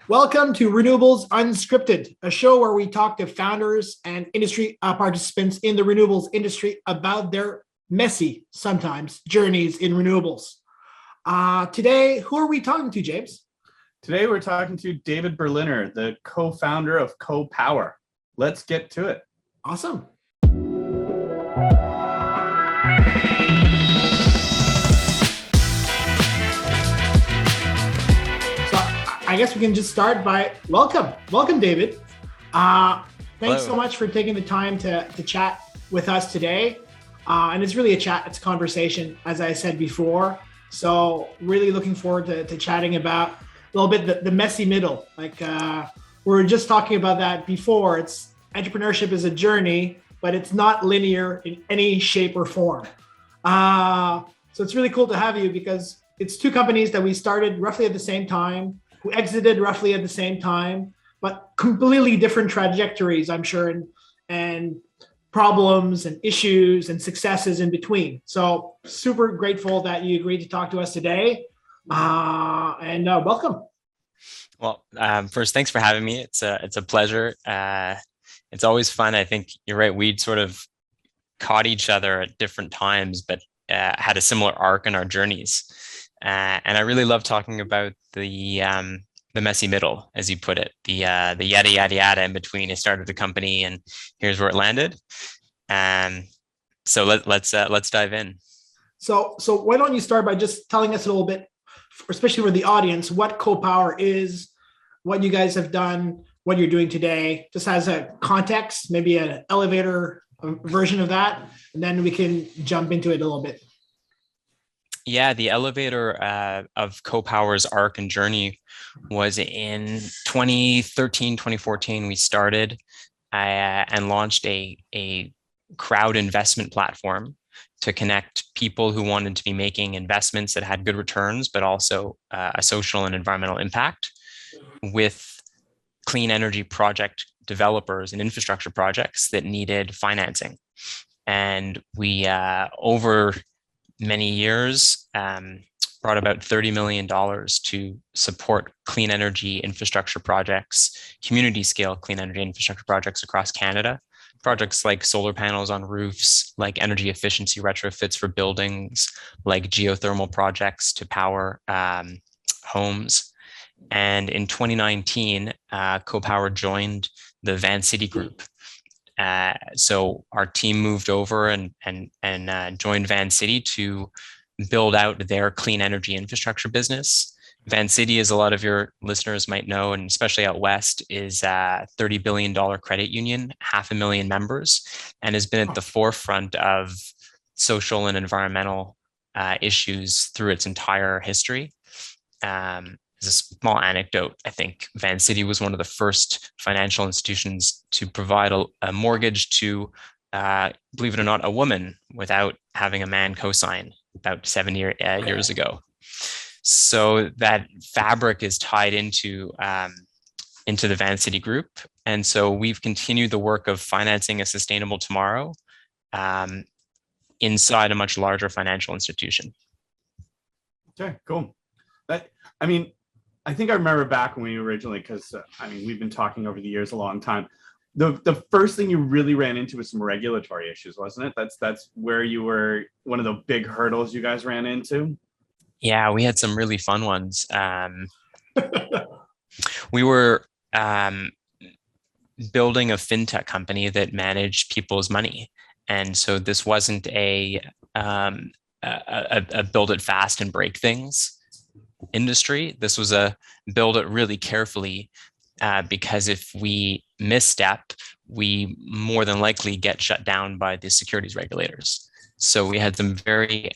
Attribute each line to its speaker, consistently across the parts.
Speaker 1: Welcome to Renewables Unscripted, a show where we talk to founders and industry participants in the renewables industry about their messy, sometimes, journeys in renewables. Today, who are we talking to, James?
Speaker 2: Today, we're talking to David Berliner, the co-founder of CoPower. Let's get to it.
Speaker 1: Awesome. I guess we can just start by welcome, David. Thanks so much for taking the time to chat with us today. And it's really a chat, it's a conversation, as I said before. So really looking forward to chatting about a little bit the messy middle. Like we were just talking about that before. It's entrepreneurship is a journey, but it's not linear in any shape or form. So it's really cool to have you because it's two companies that we started roughly at the same time, who exited roughly at the same time, but completely different trajectories, I'm sure, and problems and issues and successes in between. So super grateful that you agreed to talk to us today, and welcome.
Speaker 3: Well, first, thanks for having me. It's a pleasure. It's always fun. I think you're right. We'd sort of caught each other at different times, but had a similar arc in our journeys. And I really love talking about the messy middle, as you put it, the yada yada yada in between. I started the company, and here's where it landed. So let's dive in.
Speaker 1: So why don't you start by just telling us a little bit, especially for the audience, what CoPower is, what you guys have done, what you're doing today, just as a context, maybe an elevator version of that, and then we can jump into it a little bit.
Speaker 3: Yeah, the elevator of CoPower's arc and journey was in 2013, 2014. We started and launched a crowd investment platform to connect people who wanted to be making investments that had good returns, but also a social and environmental impact with clean energy project developers and infrastructure projects that needed financing. And we, over many years, brought about $30 million to support clean energy infrastructure projects, community scale clean energy infrastructure projects across Canada. Projects like solar panels on roofs, like energy efficiency retrofits for buildings, like geothermal projects to power homes. And in 2019, CoPower joined the Vancity group. So our team moved over and joined Vancity to build out their clean energy infrastructure business. Vancity, as a lot of your listeners might know, and especially out west, is a $30 billion credit union, 500,000 members, and has been at the forefront of social and environmental issues through its entire history. As a small anecdote, I think Vancity was one of the first financial institutions to provide a mortgage to, believe it or not, a woman without having a man co-sign about 7 years ago. So that fabric is tied into the Vancity group. And so we've continued the work of financing a sustainable tomorrow inside a much larger financial institution.
Speaker 2: Okay, cool. I think I remember back when we originally, because we've been talking over the years a long time. The first thing you really ran into was some regulatory issues, wasn't it? That's where you were, one of the big hurdles you guys ran into.
Speaker 3: Yeah, we had some really fun ones. We were building a fintech company that managed people's money, and so this wasn't a build it fast and break things industry. This was a build it really carefully, because if we misstep, we more than likely get shut down by the securities regulators. So we had some very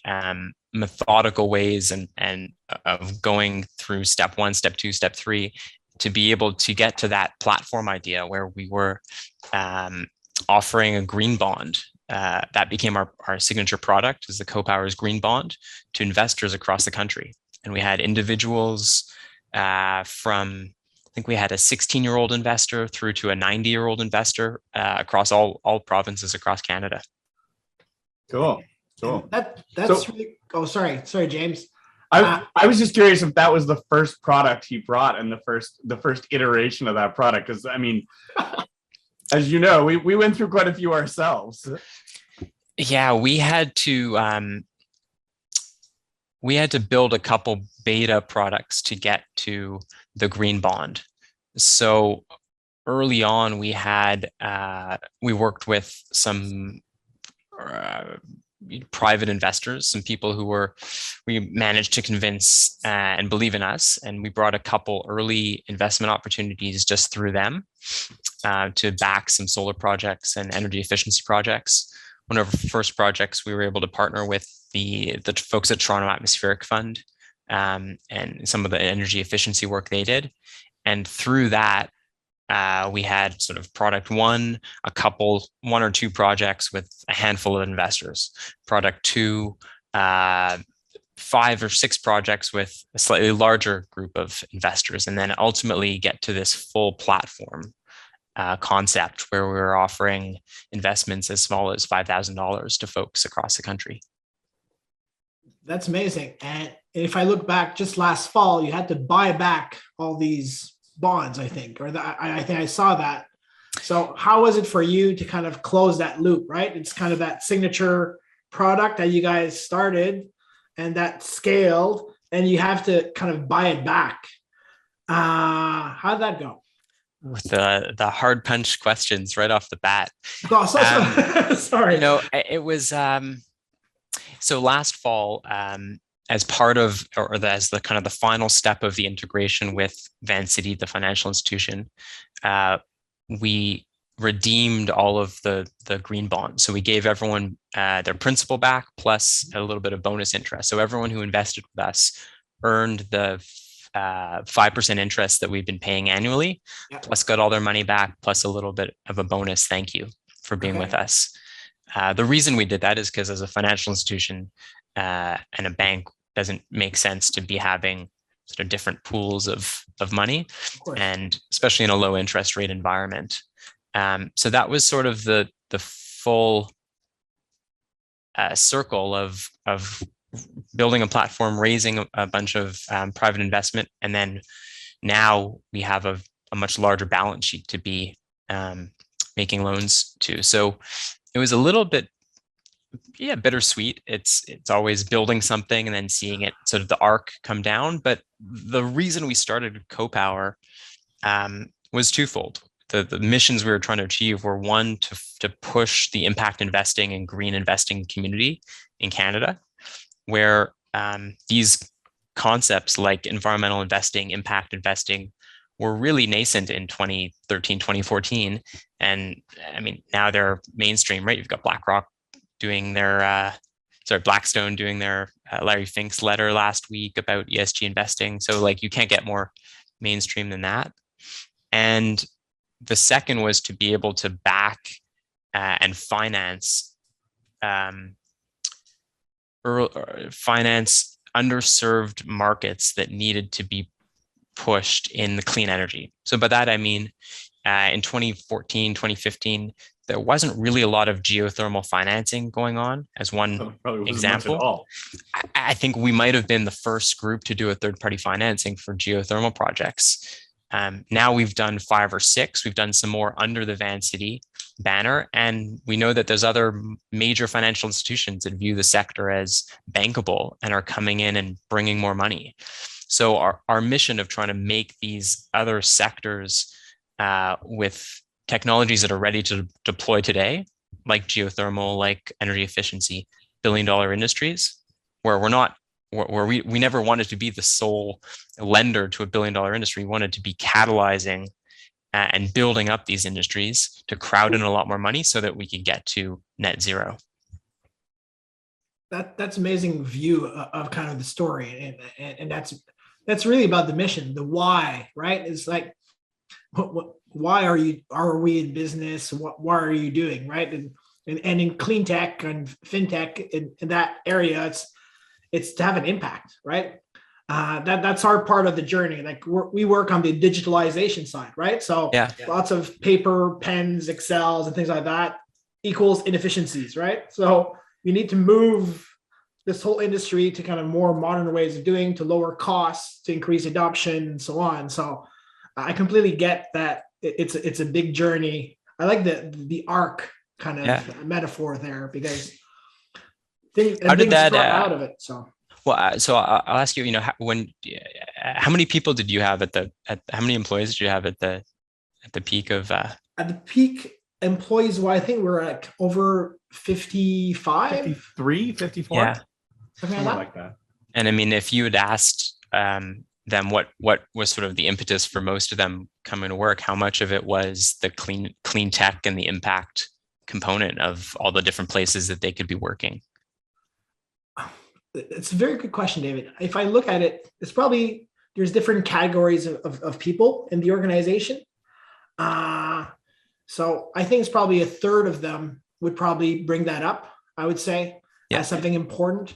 Speaker 3: methodical ways and of going through step 1, step 2, step 3 to be able to get to that platform idea where we were offering a green bond. That became our signature product, is the CoPower's green bond, to investors across the country. And we had individuals from, I think we had a 16-year-old investor through to a 90-year-old investor across all provinces across Canada.
Speaker 2: Cool.
Speaker 1: That's really. Oh, sorry, James.
Speaker 2: I was just curious if that was the first product he brought and the first iteration of that product. Because I mean, as you know, we went through quite a few ourselves.
Speaker 3: Yeah, we had to build a couple beta products to get to the green bond. So early on, we worked with some private investors, some people we managed to convince and believe in us. And we brought a couple early investment opportunities just through them to back some solar projects and energy efficiency projects. One of our first projects, we were able to partner with the folks at Toronto Atmospheric Fund and some of the energy efficiency work they did. And through that, we had sort of product one or two projects with a handful of investors. Product two, 5 or 6 projects with a slightly larger group of investors, and then ultimately get to this full platform concept where we were offering investments as small as $5,000 to folks across the country.
Speaker 1: That's amazing. And if I look back just last fall, you had to buy back all these bonds, I think, I think I saw that. So how was it for you to kind of close that loop, right? It's kind of that signature product that you guys started and that scaled, and you have to kind of buy it back. How did that go?
Speaker 3: With the hard punch questions right off the bat.
Speaker 1: Oh, sorry.
Speaker 3: It was so last fall, as part of, as the kind of the final step of the integration with Vancity, the financial institution, we redeemed all of the green bonds. So we gave everyone their principal back plus a little bit of bonus interest. So everyone who invested with us earned the 5% interest that we've been paying annually, plus got all their money back, plus a little bit of a bonus thank you for being with us. The reason we did that is because as a financial institution and a bank, doesn't make sense to be having sort of different pools of money, and especially in a low interest rate environment. So that was sort of the full circle of building a platform, raising a bunch of private investment, and then now we have a much larger balance sheet to be making loans to. So it was a little bit bittersweet. It's always building something and then seeing it sort of the arc come down. But the reason we started CoPower was twofold. The missions we were trying to achieve were, one, to push the impact investing and green investing community in Canada, where these concepts like environmental investing, impact investing were really nascent in 2013, 2014. And I mean, now they're mainstream, right? You've got BlackRock doing their, Blackstone doing their Larry Fink's letter last week about ESG investing. So like, you can't get more mainstream than that. And the second was to be able to back and finance underserved markets that needed to be pushed in the clean energy. So by that, I mean, in 2014, 2015, there wasn't really a lot of geothermal financing going on as one example. I think we might have been the first group to do a third-party financing for geothermal projects. Now we've done 5 or 6. We've done some more under the Vancity banner, and we know that there's other major financial institutions that view the sector as bankable and are coming in and bringing more money. So our mission of trying to make these other sectors with technologies that are ready to deploy today, like geothermal, like energy efficiency, billion-dollar industries, where we never wanted to be the sole lender to a billion-dollar industry. We wanted to be catalyzing and building up these industries to crowd in a lot more money so that we could get to net zero.
Speaker 1: That's amazing view of kind of the story, and that's really about the mission, the why, right? It's like, why are we in business? Why are you doing, right? And in clean tech and fintech in that area, it's to have an impact, right? That's our part of the journey. Like we work on the digitalization side, right? So lots of paper, pens, Excels, and things like that equals inefficiencies, right? So you need to move this whole industry to kind of more modern ways of doing, to lower costs, to increase adoption, and so on. So I completely get that it's a big journey. I like the arc kind of metaphor there, because things grow out of it. So.
Speaker 3: Well, so I'll ask you, how many people did you have how many employees did you have at the peak of?
Speaker 1: At the peak employees, well, I think we're at over 55,
Speaker 2: 53, 54.
Speaker 3: Yeah,
Speaker 2: something like that.
Speaker 3: And I mean, if you had asked them what was sort of the impetus for most of them coming to work, how much of it was the clean tech and the impact component of all the different places that they could be working?
Speaker 1: It's a very good question, David. If I look at it, it's probably, there's different categories of people in the organization. So I think it's probably a third of them would probably bring that up, I would say, as something important.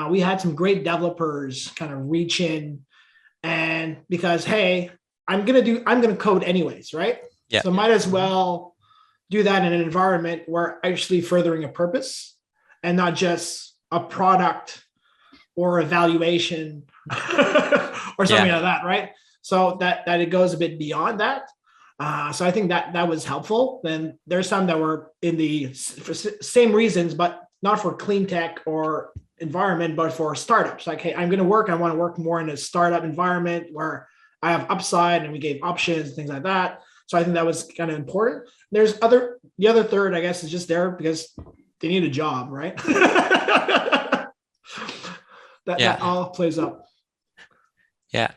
Speaker 1: We had some great developers kind of reach in, and because, hey, I'm going to code anyways, right? Yeah. So might as well do that in an environment where actually furthering a purpose and not just a product or evaluation or something like that, right? So that it goes a bit beyond that. So I think that was helpful. Then there's some that were in the same reasons, but not for clean tech or environment, but for startups. Like, hey, I want to work more in a startup environment where I have upside, and we gave options and things like that. So I think that was kind of important. The other third, I guess, is just there because they need a job, right? That all plays up.
Speaker 3: Yeah.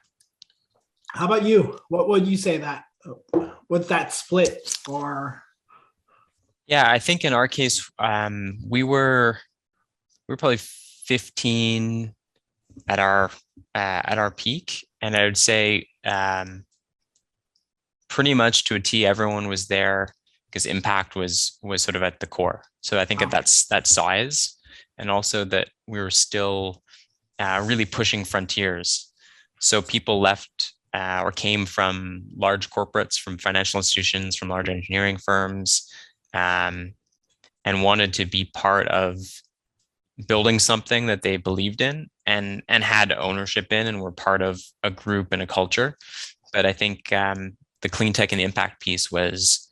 Speaker 1: How about you? What would you say that? What's that split? Or?
Speaker 3: Yeah, I think in our case, we were probably 15 at our peak, and I would say pretty much to a T, everyone was there because impact was sort of at the core. So I think that's that size, and also that we were still really pushing frontiers. So people left or came from large corporates, from financial institutions, from large engineering firms, and wanted to be part of building something that they believed in and had ownership in, and were part of a group and a culture. But I think the clean tech and impact piece was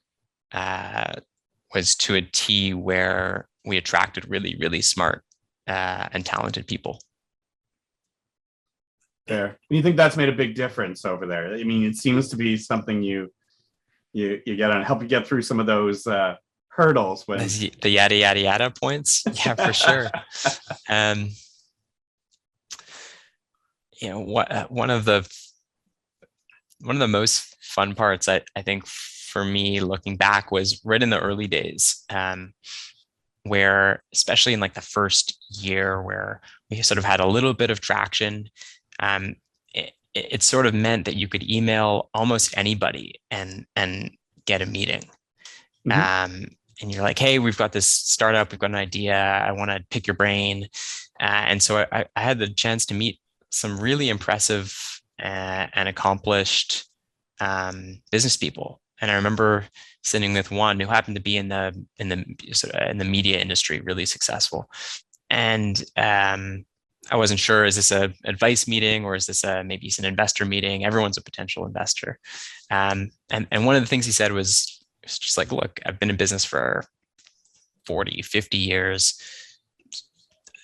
Speaker 3: to a T where we attracted really, really smart and talented people.
Speaker 2: There. You think that's made a big difference over there? I mean, it seems to be something you get on, help you get through some of those hurdles when
Speaker 3: the yada yada yada points. Yeah, for sure. One of the most fun parts, I think, for me looking back, was right in the early days, where, especially in like the first year, where we sort of had a little bit of traction. It sort of meant that you could email almost anybody and get a meeting. Mm-hmm. And you're like, hey, we've got this startup, we've got an idea, I want to pick your brain. And so I had the chance to meet some really impressive and accomplished business people. And I remember sitting with one who happened to be in the media industry, really successful. And I wasn't sure, is this an advice meeting or is this maybe it's an investor meeting? Everyone's a potential investor. And one of the things he said was just like, look, I've been in business for 40, 50 years.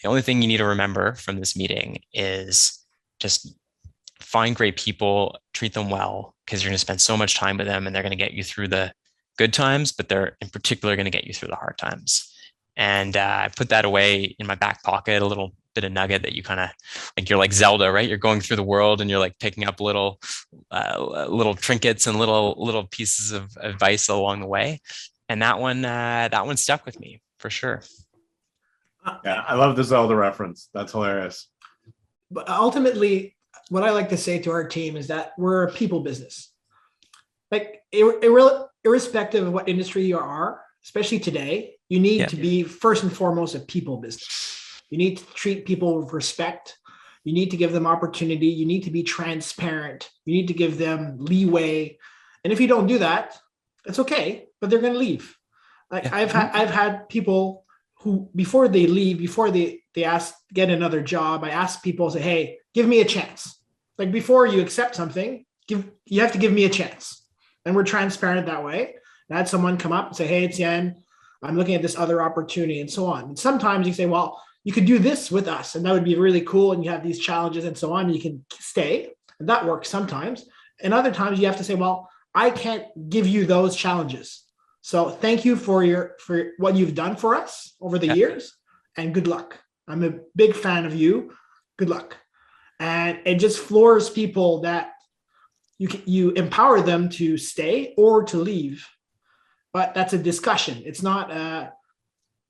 Speaker 3: The only thing you need to remember from this meeting is just find great people, treat them well, because you're going to spend so much time with them and they're going to get you through the good times, but they're in particular going to get you through the hard times. And I put that away in my back pocket, a little bit of nugget that you kind of, like, you're like Zelda, right? You're going through the world and you're like picking up little trinkets and little pieces of advice along the way. And that one stuck with me for sure.
Speaker 2: Yeah, I love the Zelda reference. That's hilarious.
Speaker 1: But ultimately, what I like to say to our team is that we're a people business. Like, irrespective of what industry you are, especially today, you need to be first and foremost a people business. You need to treat people with respect. You need to give them opportunity. You need to be transparent. You need to give them leeway. And if you don't do that, it's okay, but they're going to leave. Like, I've had people who, before they leave, before they get another job, I ask people, say, hey, give me a chance. Like before you accept something, you have to give me a chance. And we're transparent that way. And I had someone come up and say, hey, Etienne, I'm looking at this other opportunity and so on. And sometimes you say, well, you could do this with us and that would be really cool. And you have these challenges and so on. You can stay. And that works sometimes. And other times you have to say, well, I can't give you those challenges. So thank you for what you've done for us over the years, and good luck. I'm a big fan of you. Good luck. And it just floors people that you empower them to stay or to leave. But that's a discussion. It's not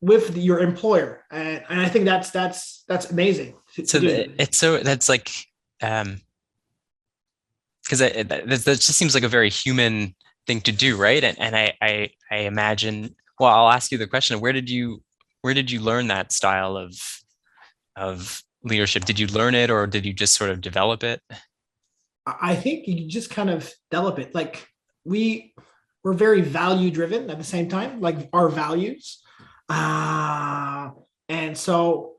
Speaker 1: with your employer, and I think that's amazing.
Speaker 3: That's like because that just seems like a very human thing to do, right? And I imagine. Well, I'll ask you the question: where did you learn that style of leadership? Did you learn it, or did you just sort of develop it?
Speaker 1: I think you just kind of develop it. Like we're very value driven at the same time, like our values, and so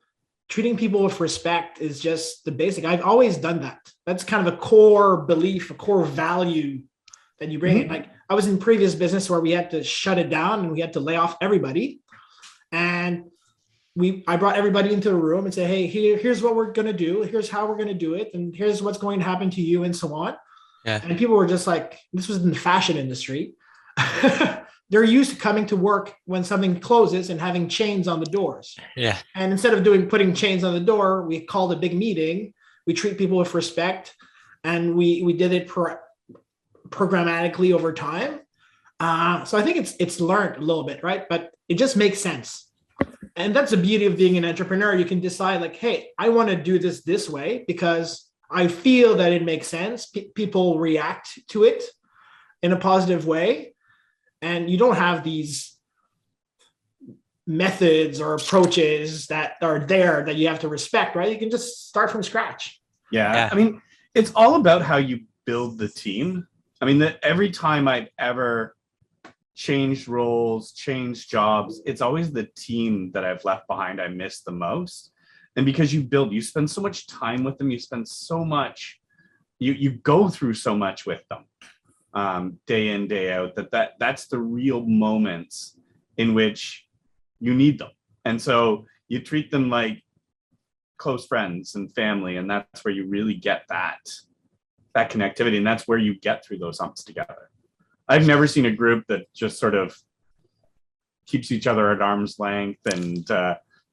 Speaker 1: treating people with respect is just the basic. I've always done that. That's kind of a core belief, a core value that you bring in. Like I was in previous business where we had to shut it down and we had to lay off everybody. And I brought everybody into a room and said, hey, here's what we're going to do. Here's how we're going to do it. And here's what's going to happen to you and so on.
Speaker 3: Yeah.
Speaker 1: And people were just like, this was in the fashion industry. They're used to coming to work when something closes and having chains on the doors.
Speaker 3: Yeah.
Speaker 1: And instead of putting chains on the door, we called a big meeting. We treat people with respect, and we did it programmatically over time. So I think it's learned a little bit, right? But it just makes sense. And that's the beauty of being an entrepreneur. You can decide like, hey, I want to do this way because I feel that it makes sense. People react to it in a positive way. And you don't have these methods or approaches that are there that you have to respect, right? You can just start from scratch.
Speaker 2: Yeah. I mean, it's all about how you build the team. I mean, every time I've ever changed roles, changed jobs, it's always the team that I've left behind I miss the most. And because you spend so much time with them, you spend so much, you go through so much with them. Day in, day out, that's the real moments in which you need them. And so you treat them like close friends and family, and that's where you really get that connectivity, and that's where you get through those humps together. I've never seen a group that just sort of keeps each other at arm's length and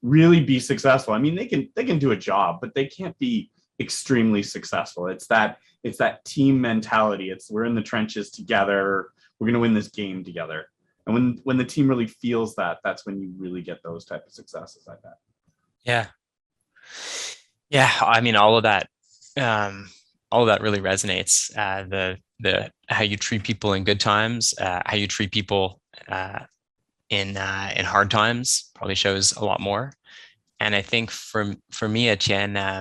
Speaker 2: really be successful. I mean, they can do a job, but they can't be extremely successful. It's that team mentality. It's we're in the trenches together. We're going to win this game together. And when the team really feels that, that's when you really get those type of successes like that.
Speaker 3: Yeah. Yeah. I mean, all of that really resonates. The how you treat people in good times, how you treat people in hard times probably shows a lot more. And I think for me, Etienne, I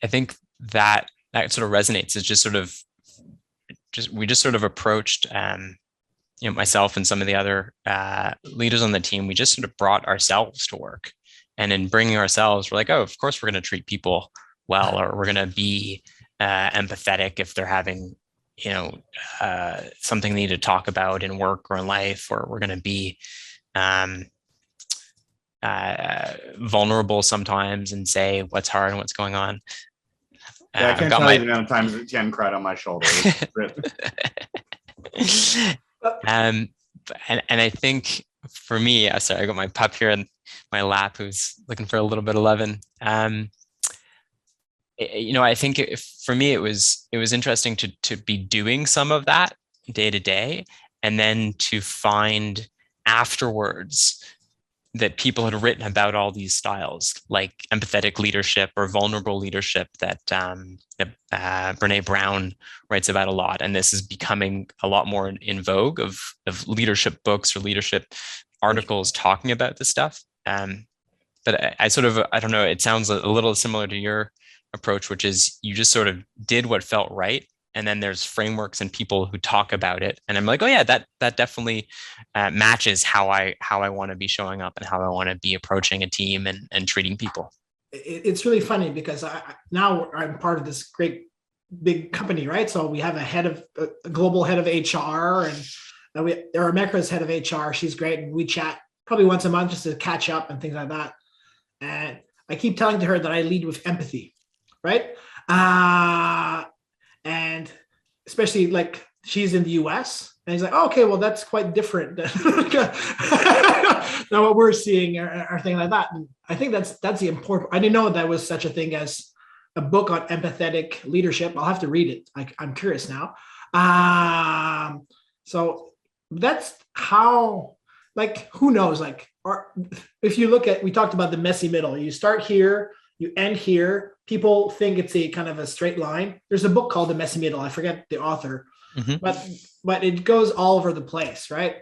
Speaker 3: think that sort of resonates. It's we just sort of approached, myself and some of the other leaders on the team. We just sort of brought ourselves to work, and in bringing ourselves, we're like, oh, of course we're going to treat people well, or we're going to be empathetic if they're having, something they need to talk about in work or in life, or we're going to be vulnerable sometimes and say what's hard and what's going on.
Speaker 2: Yeah, I can't tell you the amount of times Etienne cried on my shoulder.
Speaker 3: And I think for me, sorry, I got my pup here in my lap who's looking for a little bit of loving. I think for me, it was interesting to be doing some of that day to day, and then to find afterwards that people had written about all these styles, like empathetic leadership or vulnerable leadership that Brene Brown writes about a lot. And this is becoming a lot more in vogue of leadership books or leadership articles talking about this stuff. But I don't know, it sounds a little similar to your approach, which is you just sort of did what felt right and then there's frameworks and people who talk about it, and I'm like, oh yeah, that definitely matches how I want to be showing up and how I want to be approaching a team and treating people.
Speaker 1: It's really funny because now I'm part of this great big company, right? So we have a global head of HR, and America's head of HR. She's great, and we chat probably once a month just to catch up and things like that. And I keep telling to her that I lead with empathy, right? And especially like she's in the US, and he's like, oh, okay, well, that's quite different than what we're seeing or thing like that. And I think that's the important. I didn't know that was such a thing as a book on empathetic leadership. I'll have to read it. I'm curious now. So that's how, like, who knows, like, or if you look at, we talked about the messy middle, you start here, you end here. People think it's a kind of a straight line. There's a book called The Messy Middle. I forget the author, but it goes all over the place, right?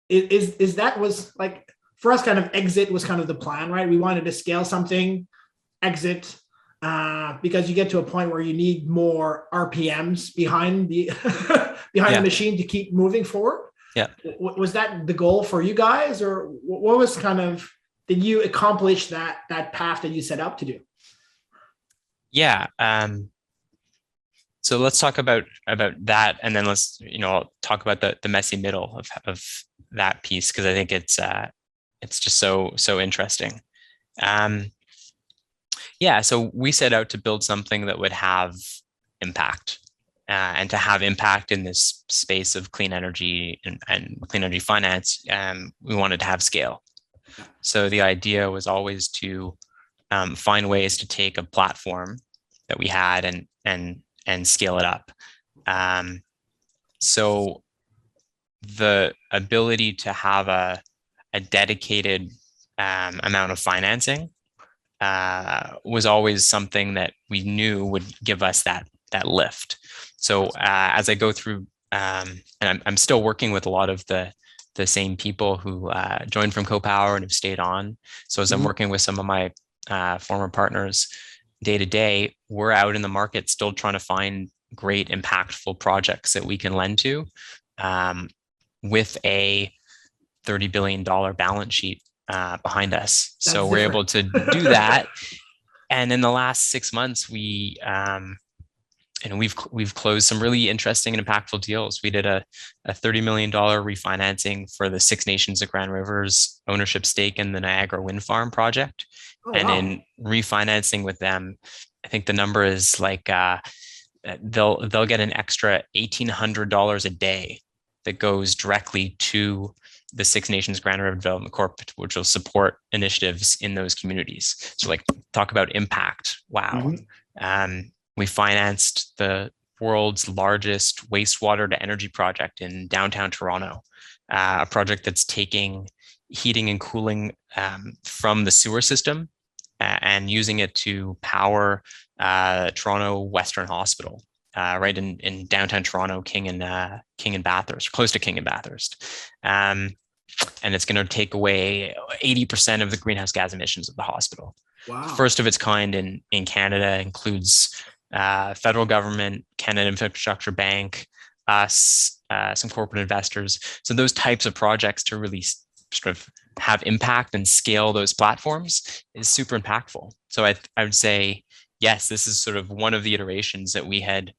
Speaker 1: Is that was like, for us, kind of exit was kind of the plan, right? We wanted to scale something, exit, because you get to a point where you need more RPMs behind the the machine to keep moving forward.
Speaker 3: Yeah.
Speaker 1: Was that the goal for you guys, or what was kind of, did you accomplish that path that you set out to do?
Speaker 3: Yeah. So let's talk about that, and then let's I'll talk about the messy middle of that piece, because I think it's just so interesting. So we set out to build something that would have impact, and to have impact in this space of clean energy and clean energy finance. We wanted to have scale. So the idea was always to find ways to take a platform that we had and scale it up. So the ability to have a dedicated amount of financing was always something that we knew would give us that lift. So as I go through, and I'm still working with a lot of the same people who joined from CoPower and have stayed on. So as I'm working with some of my former partners day to day, we're out in the market still trying to find great, impactful projects that we can lend to, with a $30 billion balance sheet behind us.
Speaker 1: That's
Speaker 3: so we're
Speaker 1: different.
Speaker 3: able to do that. And in the last 6 months, we've closed some really interesting and impactful deals. We did a $30 million refinancing for the Six Nations of Grand River's ownership stake in the Niagara Wind Farm project.
Speaker 1: Oh,
Speaker 3: and
Speaker 1: wow.
Speaker 3: in refinancing with them, I think the number is like they'll get an extra $1,800 a day that goes directly to the Six Nations Grand River Development Corp, which will support initiatives in those communities. So, like, talk about impact. Wow. We financed the world's largest wastewater to energy project in downtown Toronto, a project that's taking heating and cooling from the sewer system and using it to power Toronto Western Hospital, right in downtown Toronto, King and Bathurst, close to King and Bathurst. And it's going to take away 80% of the greenhouse gas emissions of the hospital.
Speaker 1: Wow.
Speaker 3: First of its kind in Canada, includes federal government, Canada Infrastructure Bank, us, some corporate investors. So those types of projects to really sort of have impact and scale those platforms is super impactful. So I would say, yes, this is sort of one of the iterations that we had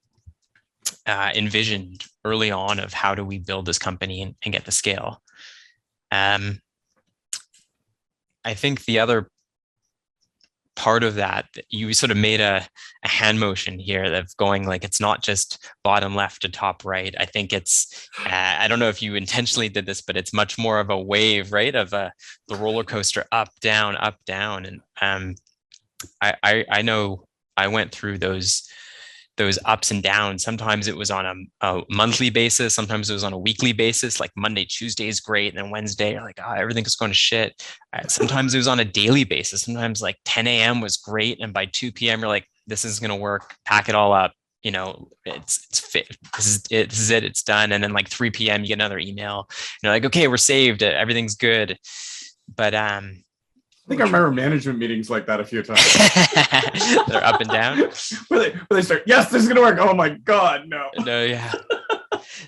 Speaker 3: envisioned early on of how do we build this company and get the scale. I think the other part of that, you sort of made a hand motion here of going, like, it's not just bottom left to top right. I think it's, I don't know if you intentionally did this, but it's much more of a wave, right? Of the roller coaster, up, down, up, down. And I know I went through those ups and downs. Sometimes it was on a monthly basis. Sometimes it was on a weekly basis. Like Monday, Tuesday is great. And then Wednesday, you're like, oh, everything's going to shit. Sometimes it was on a daily basis. Sometimes like 10 a.m. was great. And by 2 p.m., you're like, this is going to work. Pack it all up. You know, it's fit. This is it. It's done. And then like 3 p.m., you get another email. And you're like, okay, we're saved. Everything's good. But
Speaker 2: I think I remember management meetings like that a few times.
Speaker 3: They're up and down.
Speaker 2: where they start, yes, this is gonna work. Oh my God, no.
Speaker 3: No, yeah.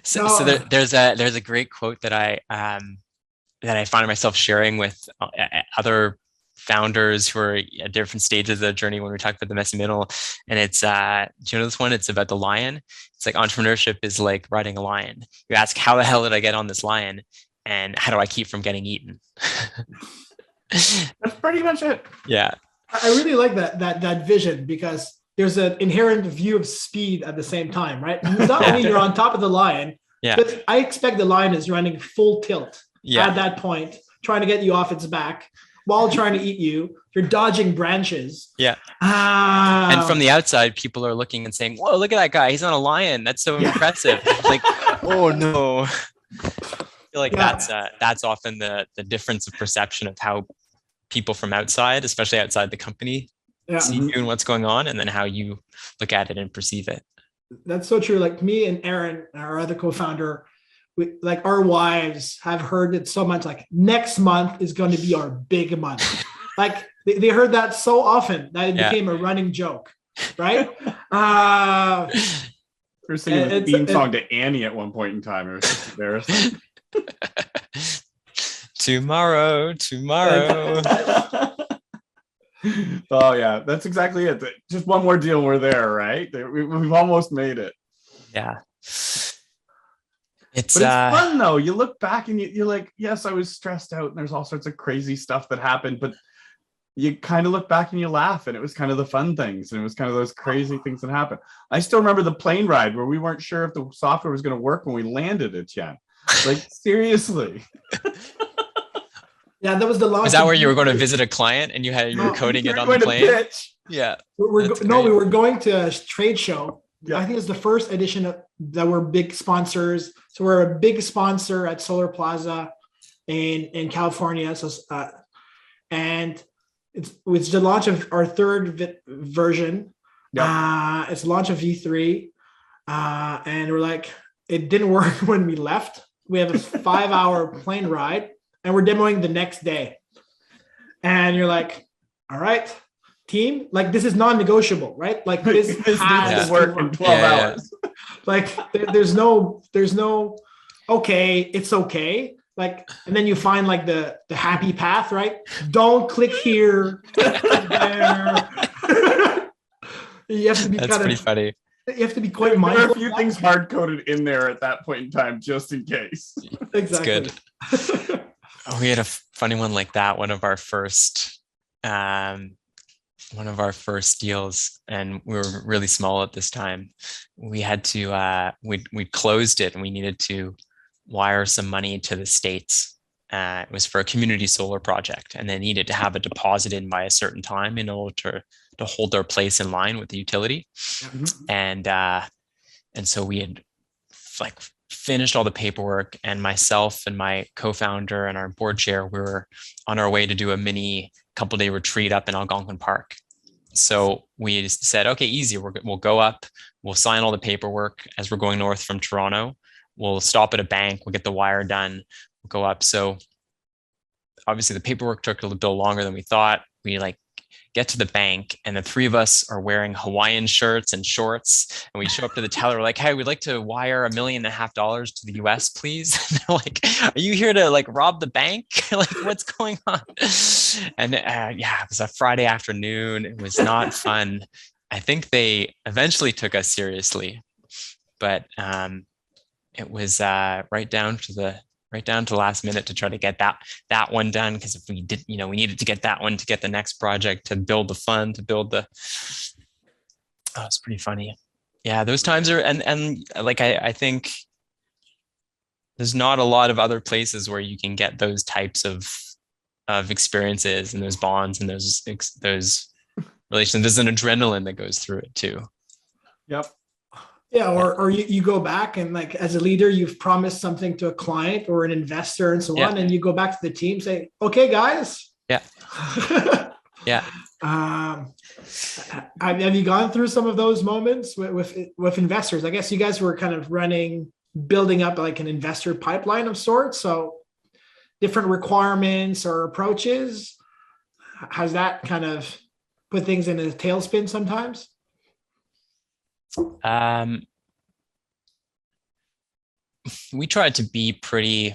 Speaker 3: So there's a great quote that I find myself sharing with other founders who are at different stages of the journey when we talk about the messy middle. And it's, do you know this one? It's about the lion. It's like entrepreneurship is like riding a lion. You ask, how the hell did I get on this lion? And how do I keep from getting eaten?
Speaker 2: That's pretty much it.
Speaker 3: Yeah.
Speaker 1: I really like that vision, because there's an inherent view of speed at the same time, right? Not only you're on top of the lion, but I expect the lion is running full tilt at that point, trying to get you off its back while trying to eat you. You're dodging branches.
Speaker 3: Yeah. And from the outside, people are looking and saying, whoa, look at that guy. He's on a lion. That's so impressive. Like, oh no. I feel like that's often the difference of perception of how people from outside, especially outside the company, see you and what's going on, and then how you look at it and perceive it.
Speaker 1: That's so true. Like me and Aaron, our other co-founder, like our wives have heard it so much, like next month is going to be our big month. Like they heard that so often that it became a running joke, right?
Speaker 2: We're singing the theme song to Annie at one point in time. It was just embarrassing.
Speaker 3: Tomorrow.
Speaker 2: Oh yeah, that's exactly it. Just one more deal, we're there, right? We've almost made it.
Speaker 3: Yeah.
Speaker 2: It's fun though. You look back and you're like, yes, I was stressed out and there's all sorts of crazy stuff that happened, but you kind of look back and you laugh, and it was kind of the fun things, and it was kind of those crazy things that happened. I still remember the plane ride where we weren't sure if the software was going to work when we landed, Etienne. Like seriously.
Speaker 1: Yeah, that was the last.
Speaker 3: Is that where you were going to visit a client and you were coding it on the plane? Yeah.
Speaker 1: We were going to a trade show. Yeah. I think it's the first edition that we're big sponsors. So we're a big sponsor at Solar Plaza in California. So and it's the launch of our third version. Yeah. It's the launch of V3. And we're like, it didn't work when we left. We have a 5-hour plane ride, and we're demoing the next day. And you're like, all right, team, like this is non-negotiable, right? Like this has to work in 12 hours. Like there's no, okay, it's okay. Like, and then you find like the happy path, right? Don't click here. There. You have to be
Speaker 3: That's pretty funny.
Speaker 1: You have to be quite mindful.
Speaker 2: There are a few things hard-coded in there at that point in time, just in case.
Speaker 1: Exactly.
Speaker 3: That's good. We had a funny one like that. One of our first deals, and we were really small at this time. We had to we closed it, and we needed to wire some money to the States. It was for a community solar project, and they needed to have a deposit in by a certain time in order to hold their place in line with the utility. Mm-hmm. And so we had like finished all the paperwork, and myself and my co-founder and our board chair, we were on our way to do a mini couple-day retreat up in Algonquin Park. So we just said, okay, easy. We'll go up, we'll sign all the paperwork as we're going north from Toronto. We'll stop at a bank, we'll get the wire done, we'll go up. So obviously the paperwork took a little bit longer than we thought. We get to the bank, and the three of us are wearing Hawaiian shirts and shorts, and we show up to the teller like, hey, we'd like to wire $1.5 million to the US, please. And they're like, are you here to like rob the bank? Like, what's going on? And it was a Friday afternoon. It was not fun. I think they eventually took us seriously, but it was right down to the last minute to try to get that one done, because if we did, we needed to get that one to get the next project, to build the fund, to build the. Oh, it's pretty funny. Yeah, those times are, and like I think there's not a lot of other places where you can get those types of experiences and those bonds and those relations. There's an adrenaline that goes through it too.
Speaker 2: Yep.
Speaker 1: Yeah, or you go back and like as a leader, you've promised something to a client or an investor and so on, and you go back to the team, say, okay, guys.
Speaker 3: Yeah. Yeah.
Speaker 1: Have you gone through some of those moments with investors? I guess you guys were kind of building up like an investor pipeline of sorts. So different requirements or approaches. Has that kind of put things in a tailspin sometimes?
Speaker 3: We tried to be pretty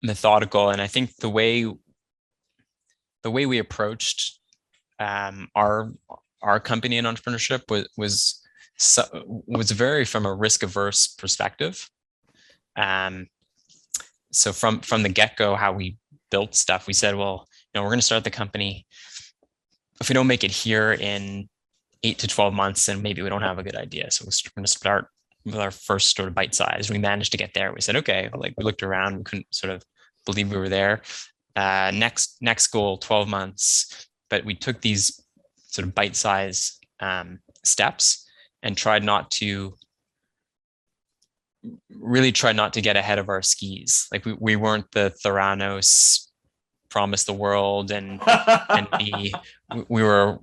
Speaker 3: methodical, and I think the way we approached our company and entrepreneurship was very from a risk averse perspective. So from the get-go, how we built stuff, we said, well, we're going to start the company. If we don't make it here in 8 to 12 months, then maybe we don't have a good idea. So we're going to start with our first sort of bite size. We managed to get there. We said, okay, like we looked around, we couldn't sort of believe we were there. Next goal, 12 months. But we took these sort of bite size steps and tried not to get ahead of our skis. Like we weren't the Theranos promise the world and we were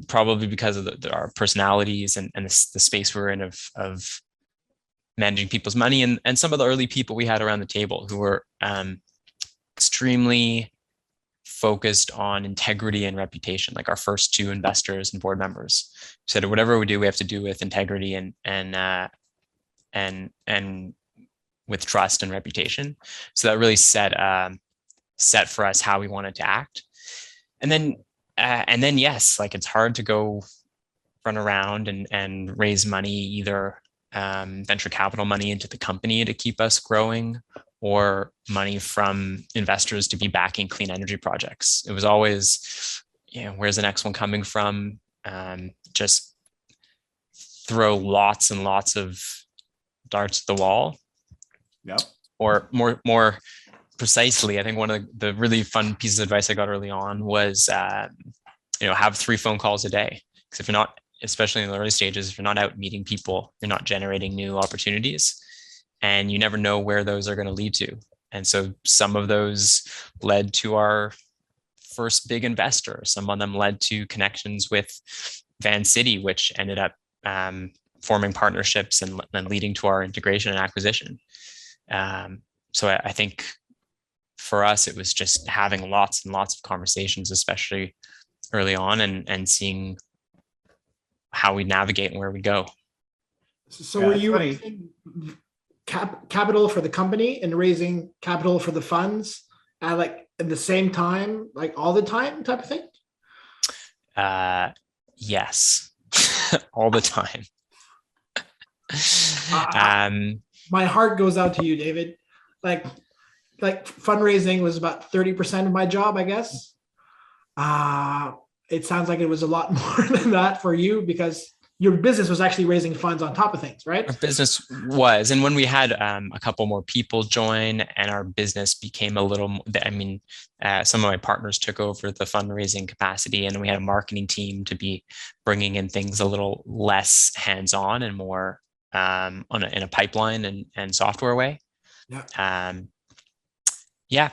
Speaker 3: probably because of our personalities and the space we're in of managing people's money and some of the early people we had around the table who were extremely focused on integrity and reputation. Like our first 2 investors and board members said, whatever we do, we have to do with integrity and with trust and reputation. So that really set for us how we wanted to act. And then yes, like it's hard to go run around and raise money, either venture capital money into the company to keep us growing or money from investors to be backing clean energy projects. It was always, where's the next one coming from? Just throw lots and lots of darts at the wall.
Speaker 2: Yep.
Speaker 3: Or more precisely, I think one of the really fun pieces of advice I got early on was, have 3 phone calls a day. Because if you're not, especially in the early stages, if you're not out meeting people, you're not generating new opportunities, and you never know where those are going to lead to. And so some of those led to our first big investor. Some of them led to connections with Vancity, which ended up forming partnerships and leading to our integration and acquisition. So I think for us, it was just having lots and lots of conversations, especially early on, and seeing how we navigate and where we go.
Speaker 1: So were you raising capital for the company and raising capital for the funds like at the same time, like all the time type of thing?
Speaker 3: Yes, all the time.
Speaker 1: My heart goes out to you, David. Like fundraising was about 30% of my job, I guess. It sounds like it was a lot more than that for you because your business was actually raising funds on top of things, right?
Speaker 3: Our business was, and when we had a couple more people join and our business became a little, some of my partners took over the fundraising capacity, and we had a marketing team to be bringing in things a little less hands-on and more in a pipeline and software way.
Speaker 1: Yeah.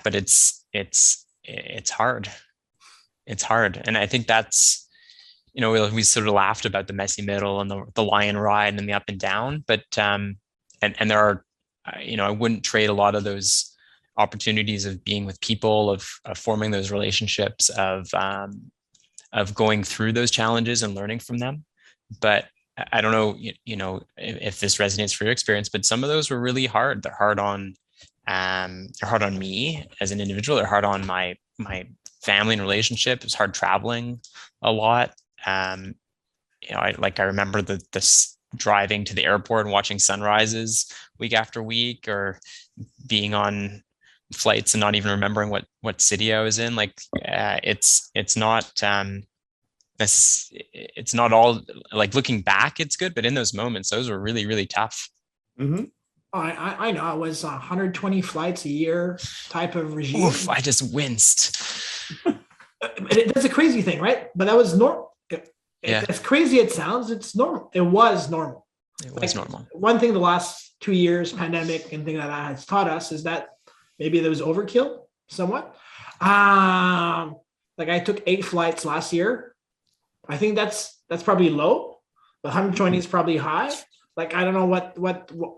Speaker 3: But it's hard. It's hard, and I think that's. We sort of laughed about the messy middle and the lion ride and the up and down, but and there are, I wouldn't trade a lot of those opportunities of being with people, of forming those relationships, of going through those challenges and learning from them. But I don't know, if this resonates for your experience, but some of those were really hard. They're hard on me as an individual. They're hard on my family and relationship. It's hard traveling a lot. I remember this driving to the airport and watching sunrises week after week, or being on flights and not even remembering what city I was in. It's not all, like, looking back, it's good, but in those moments, those were really, really tough.
Speaker 1: Mm-hmm. I know it was 120 flights a year type of regime.
Speaker 3: Oof, I just winced.
Speaker 1: That's a crazy thing, right? But that was normal.
Speaker 3: Yeah.
Speaker 1: As crazy it sounds, it's normal. It was normal.
Speaker 3: Normal.
Speaker 1: One thing the last 2 years, pandemic and things like that has taught us is that maybe there was overkill somewhat. I took 8 flights last year. I think that's probably low, but 120 is probably high. I don't know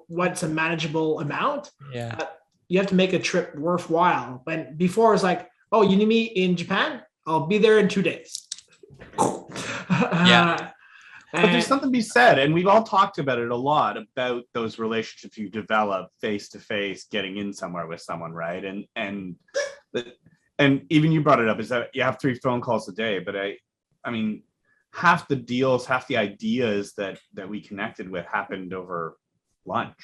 Speaker 1: what's a manageable amount.
Speaker 3: Yeah.
Speaker 1: you have to make a trip worthwhile. But before it's like, oh, you need me in Japan? I'll be there in 2 days.
Speaker 3: Yeah.
Speaker 2: But there's something to be said, and we've all talked about it a lot, about those relationships you develop face to face, getting in somewhere with someone, right? And even you brought it up, is that you have 3 phone calls a day, but I mean, half the deals, half the ideas that we connected with happened over lunch,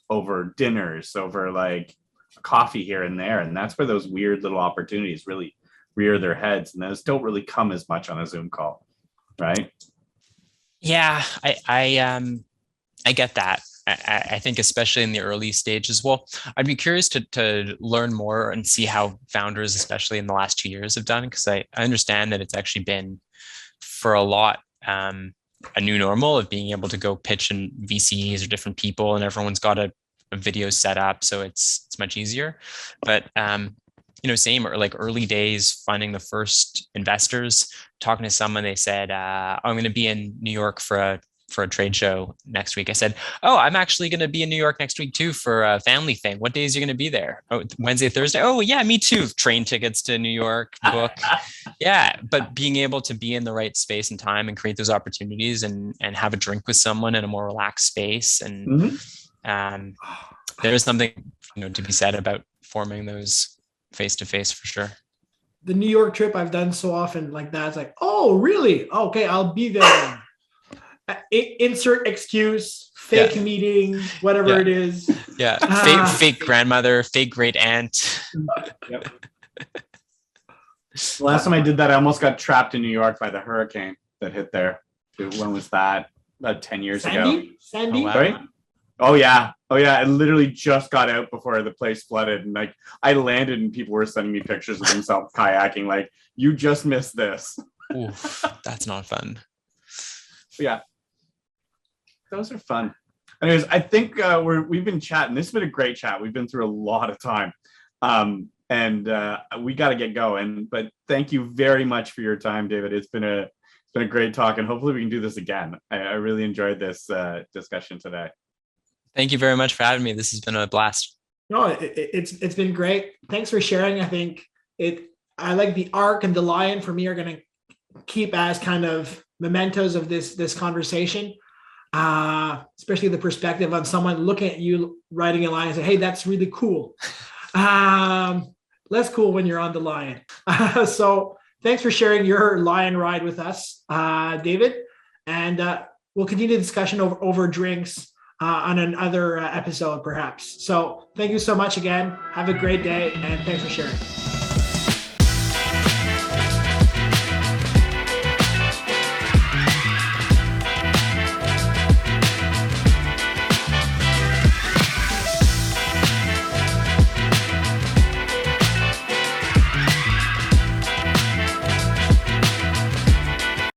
Speaker 2: over dinners, over like coffee here and there, and that's where those weird little opportunities really rear their heads, and those don't really come as much on a Zoom call, right?
Speaker 3: Yeah, I get that. I think especially in the early stages. Well, I'd be curious to learn more and see how founders, especially in the last 2 years, have done, because I understand that it's actually been for a lot a new normal of being able to go pitch in VCs or different people, and everyone's got a video set up, so it's much easier. But same, or like early days, finding the first investors, talking to someone, they said, I'm going to be in New York for a trade show next week. I said, oh, I'm actually going to be in New York next week too for a family thing. What days are you going to be there? Oh, Wednesday, Thursday. Oh yeah, me too. Train tickets to New York, book. Yeah. But being able to be in the right space and time and create those opportunities and have a drink with someone in a more relaxed space. And there's something, to be said about forming those face-to-face for sure.
Speaker 1: The New York trip I've done so often like that. It's like, oh, really? Okay, I'll be there. Insert excuse, fake meeting, whatever it is.
Speaker 3: Yeah, fake grandmother, fake great aunt.
Speaker 2: Yep. Last time I did that, I almost got trapped in New York by the hurricane that hit there. When was that? About 10 years ago.
Speaker 1: Sandy?
Speaker 3: Oh, wow.
Speaker 2: Right? Oh yeah. I literally just got out before the place flooded, and like I landed and people were sending me pictures of themselves kayaking. Like, you just missed this.
Speaker 3: Oof, that's not fun.
Speaker 2: Yeah, those are fun. Anyways, I think we've been chatting. This has been a great chat. We've been through a lot of time, and we got to get going. But thank you very much for your time, David. It's been a great talk, and hopefully we can do this again. I really enjoyed this discussion today.
Speaker 3: Thank you very much for having me. This has been a blast.
Speaker 1: No, it's been great. Thanks for sharing. I think I like the arc and the lion for me are going to keep as kind of mementos of this conversation, especially the perspective on someone looking at you writing a line and say, hey, that's really cool. Less cool when you're on the lion. So thanks for sharing your lion ride with us, David. And we'll continue the discussion over drinks on another episode, perhaps. So thank you so much again. Have a great day, and thanks for sharing.